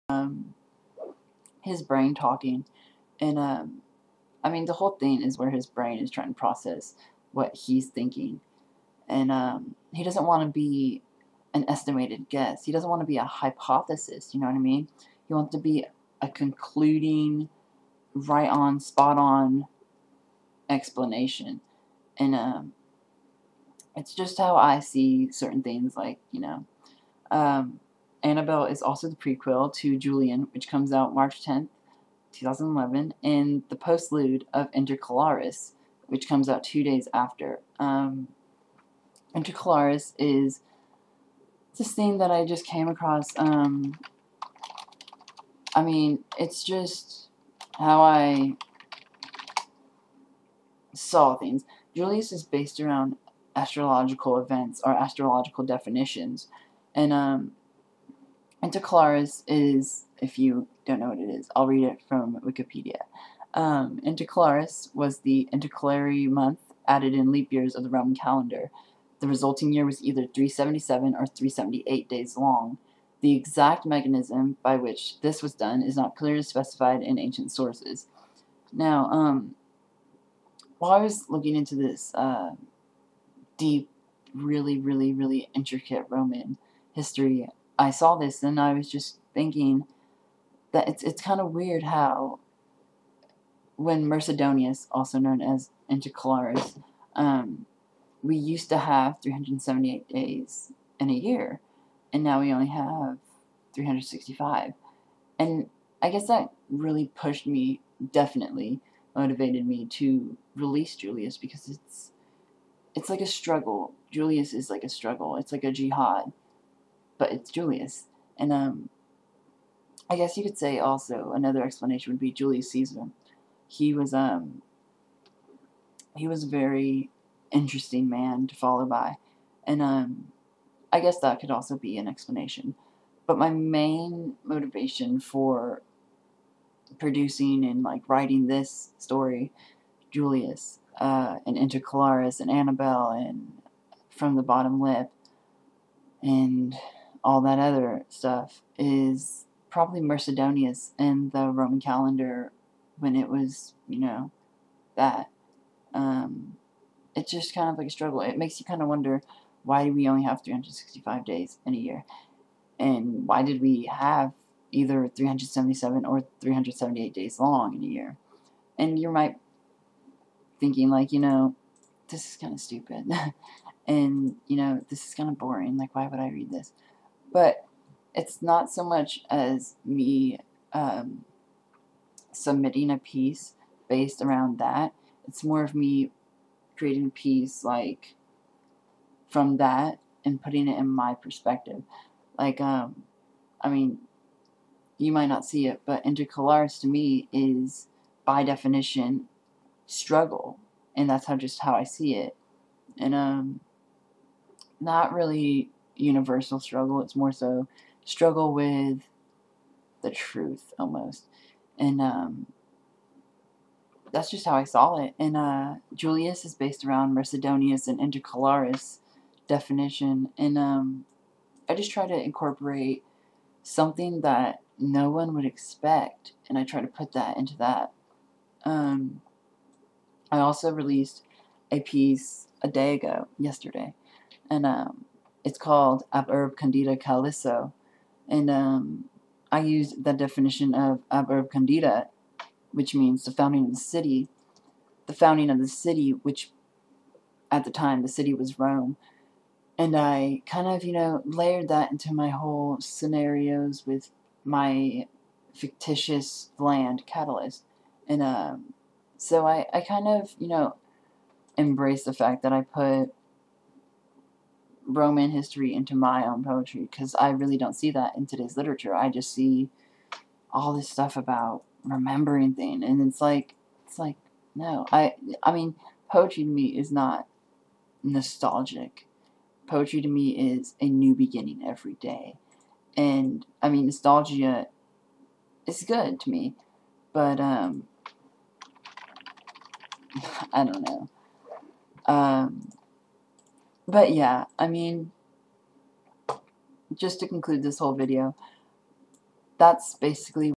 um, his brain talking, and I mean, the whole thing is where his brain is trying to process what he's thinking, and he doesn't want to be an estimated guess. He doesn't want to be a hypothesis. You know what I mean? He wants to be a concluding, right on, spot on explanation, and it's just how I see certain things. Like, you know, Annabelle is also the prequel to Julian, which comes out March 10th, 2011, and the postlude of Intercalaris, which comes out 2 days after. Intercalaris is this thing that I just came across. I mean, it's just how I saw things. Julius is based around astrological events or astrological definitions, and Intercalaris is, if you don't know what it is, I'll read it from Wikipedia. Intercalaris was the intercalary month added in leap years of the Roman calendar. The resulting year was either 377 or 378 days long. The exact mechanism by which this was done is not clearly specified in ancient sources. Now, while I was looking into this deep, really intricate Roman history, I saw this and I was just thinking that it's kind of weird how when Mercedonius, also known as Intercalaris, we used to have 378 days in a year, and now we only have 365. And I guess that really pushed me, definitely motivated me to release Julius, because it's like a struggle. Julius is like a struggle. It's like a jihad, but it's Julius. And I guess you could say also another explanation would be Julius Caesar. He was a very interesting man to follow by, and I guess that could also be an explanation. But my main motivation for producing and like writing this story, Julius, and Intercalaris and Annabelle and From the Bottom Lip and all that other stuff, is probably Mercedonius and the Roman calendar when it was, you know, that. It's just kind of like a struggle. It makes you kind of wonder, why do we only have 365 days in a year? And why did we have either 377 or 378 days long in a year? And you might thinking like, you know, this is kind of stupid. And, you know, this is kind of boring. Like, why would I read this? But it's not so much as me submitting a piece based around that. It's more of me creating a piece like from that and putting it in my perspective. Like, I mean, you might not see it, but Intercalaris to me is by definition struggle, and that's how I see it. And not really universal struggle. It's more so struggle with the truth almost. And that's just how I saw it. And Julius is based around Mercedonius and Intercalaris definition. And I just try to incorporate something that no one would expect, and I try to put that into that. I also released a piece a day ago, yesterday, and it's called Ab Urb Condita Calisso, and I used the definition of Ab Urb Condita, which means the founding of the city, which at the time the city was Rome. And I kind of, you know, layered that into my whole scenarios with my fictitious land, Catalyst. And so I kind of, you know, embraced the fact that I put Roman history into my own poetry, because I really don't see that in today's literature. I just see all this stuff about remembering things, and it's like no. I mean, poetry to me is not nostalgic. Poetry to me is a new beginning every day. And I mean, nostalgia is good to me, but I don't know. But yeah, I mean, just to conclude this whole video, that's basically